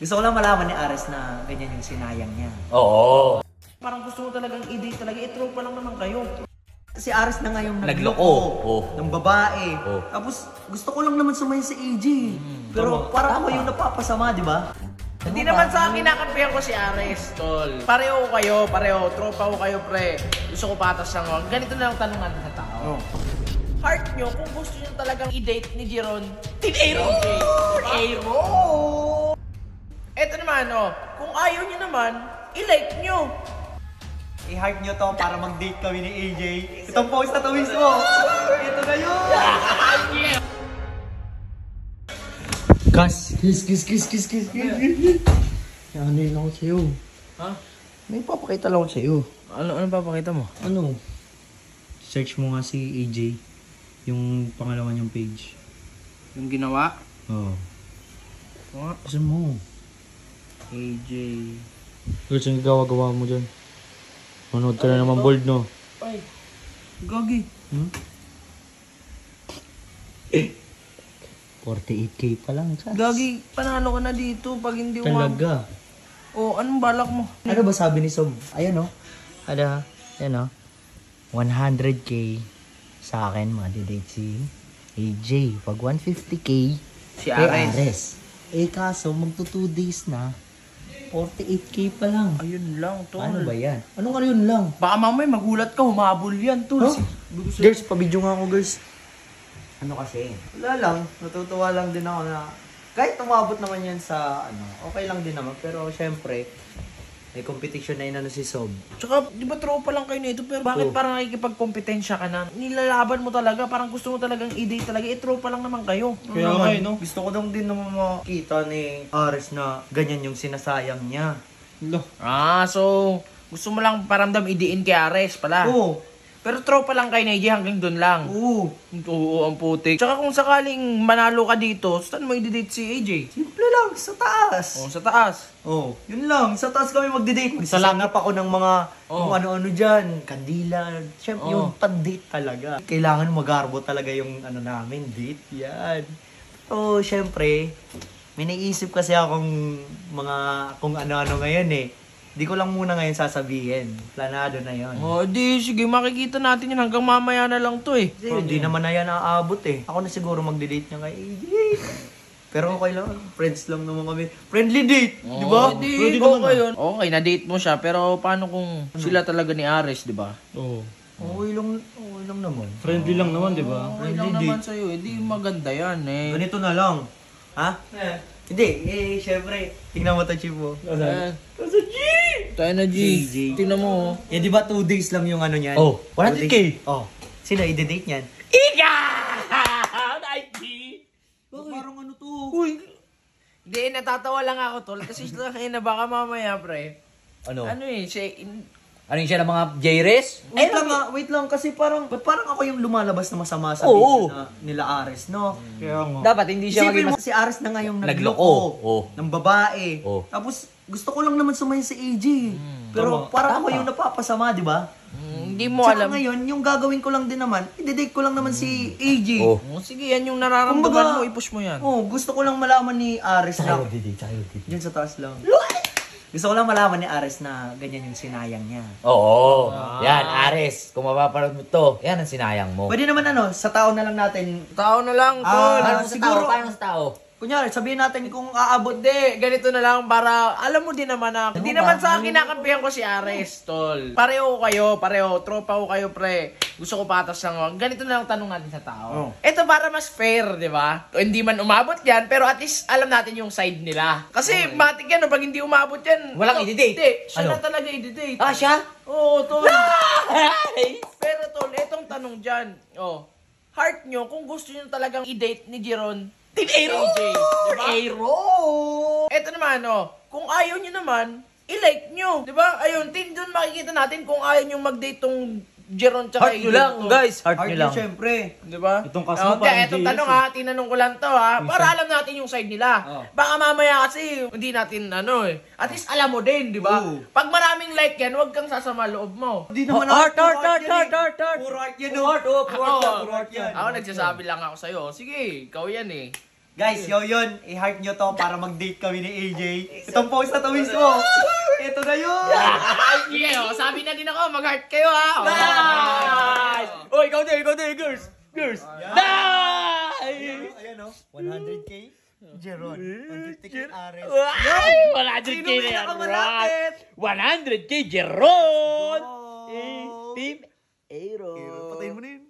Gusto ko lang malaman ni Ares na ganyan yung sinayang niya. Oo. Parang gusto mo talagang i-date talaga, tropa lang naman kayo. Si Ares na nga yung Nagloko. ng babae. Oh. Tapos gusto ko lang naman sumayin si AJ. Pero parang ako yung napapasama, di ba? Hindi naman sa akin nakampihan ko si Ares, tol. Pareho kayo, tropa ko kayo, pre. Gusto ko patas lang ako. Ganito na lang tanungan sa tao. Heart nyo, kung gusto nyo talagang i-date ni Jeron, tinero! Tinero! Eto naman, kung ayaw nyo naman, i-like nyo. I-hype nyo to para mag-date kami ni AJ. Itong post na to mismo. Ito na yun! Kiss. Ano yun ako sa'yo? Ha? May papakita lang ako sa'yo. Ano papakita mo? Ano? Search mo nga si AJ. Yung pangalawa niyang page. Yung ginawa? Oo. Mga Gusto mo? AJ. Gusto yung gawa-gawa mo dyan. Manood ka na naman bold, no? Ay, gagi. 48k pa lang, Chas. Gagi, panalo ka na dito pag hindi Talaga. Anong balak mo? Ano ba sabi ni Sob? Ayan, no? Ayan, no? 100k sa akin, madidate si AJ. Pag 150k, Si Ares. Ares. Kaso, magto 2 days na, 48k pa lang. Ayun lang, tol. Ano ba yan? Anong ano yun lang? Baka mamaya magulat ka, humabol yan, tol. Huh? Girls, pabidyo nga ako, girls. Ano kasi? Wala lang. Natutuwa lang din ako na kahit umabot naman yan sa okay lang din naman. Pero syempre, may competition na inano si Sob. Tsaka, di ba tropa lang kayo nito, pero bakit parang nakikipagkompetensya ka na? Nilalaban mo talaga, parang gusto mo talagang i-date talaga, tropa lang naman kayo. Kaya nga, no? Gusto ko lang din naman makita ni Ares na ganyan yung sinasayang niya. So, gusto mo lang paramdam idiin kay Ares pala. Oo. Pero tropa lang kayo na hanggang dun lang. Oo. Oo, ang putik. Tsaka kung sakaling manalo ka dito, saan mo i-date si AJ? Simple lang, sa taas. Sa taas. Yun lang. Sa taas kami magdi-date. Magsasanap ako ng mga kung ano-ano dyan. Kandila. Siyempre, yung pan-date talaga. Kailangan magarbo talaga yung namin, date. Yan. So, siyempre, may naisip kasi akong mga kung ano-ano ngayon eh. Di ko lang muna ngayon sasabihin. Planado na yon. Sige, makikita natin yun hanggang mamaya na lang to eh. Hindi naman na yan naaabot eh. Ako na siguro magdi-date niya kay AJ. Pero okay lang. Friends lang naman kami. Friendly date. Di ba? Pwede okay yun. Okay, na-date mo siya. Pero paano kung sila talaga ni Ares, di ba? Okay lang naman. Friendly lang naman, di ba? Okay lang naman sa'yo. Hindi maganda yan eh. Ganito na lang. Ha? Hindi. Syempre. Tingnan mo to, Chief mo. Tayo na, G. Tingnan mo. Di ba 2 days lang yung ano niyan? 100k! Sino i-date niyan? Iga! Parang ano to? Uy! Hindi, natatawa lang ako, tol. Kasi siya na baka mamaya, pre. Ano? Ano siya... Ano yung siya ng mga J-Res? Wait lang. Kasi parang ako yung lumalabas na masama sa Oo. video na nila Ares, no? Kaya nga. Dapat hindi siya Isipin maging mo, si Ares na nga yung Nagloko. nagloko ng babae. Tapos, gusto ko lang naman sumayin si AJ. Pero parang ako yung napapasama, di ba? Hindi mo Tsaka alam. ngayon, yung gagawin ko lang din naman, i-date ko lang naman si AJ. Sige, yan yung nararamdaman Kumbaga, mo, i-push mo yan. Gusto ko lang malaman ni Ares na... Diyan sa taas lang. Gusto ko lang malaman ni Ares na ganyan yung sinayang niya. Oo. Yan, Ares. Kung mapapanood mo to, yan ang sinayang mo. Pwede naman sa tao na lang natin. Tao na lang, tol. Paano sa tao? Kunyari, sabihin natin kung aabot. Hindi, ganito na lang para alam mo din naman na hindi naman sa akin nakampihan ko si Ares, tol. Pareho kayo, tropa ko kayo, pre. Gusto ko patas lang ako. Ganito na lang tanungan sa tao. Ito para mas fair, di ba? Hindi man umabot yan, pero at least alam natin yung side nila. Kasi matik yan, pag hindi umabot yan, Walang i-date. Hindi, siya Ano? na talaga i-date. Siya? Oo, tol. Pero tol, etong tanong dyan. Heart nyo, kung gusto nyo talagang i-date ni Jeron, tinero! Tinero! Eto naman, kung ayaw nyo naman, i-like nyo. Diba? Ayun, doon makikita natin kung ayaw nyo mag-date tong Jeron tsaka Heart nyo lang, guys. Heart nyo lang. Syempre. Diba? Itong kasama Etong tanong tinanong ko lang to para alam natin yung side nila. Baka mamaya kasi hindi natin at least alam mo din, diba? Pag maraming like yan, huwag kang sasama loob mo. Hindi naman Heart. Puro art yan. Puro art yan. Ako nagsasabi lang ako sa'yo. Sige, ikaw yan eh. Guys, yun, i-heart nyo to para mag-date kami ni AJ. Itong post na to mismo. Ito na yun. Sige, sabi na din ako, mag-heart kayo ha. Nice! Oh, ikaw din, girls! Girls! Nice! Ayan o, 100k. Jeron. 150k Ares. Ay, 100k na yan, right? 100k, Jeron! Go! Team Aero. Patayin mo na yun.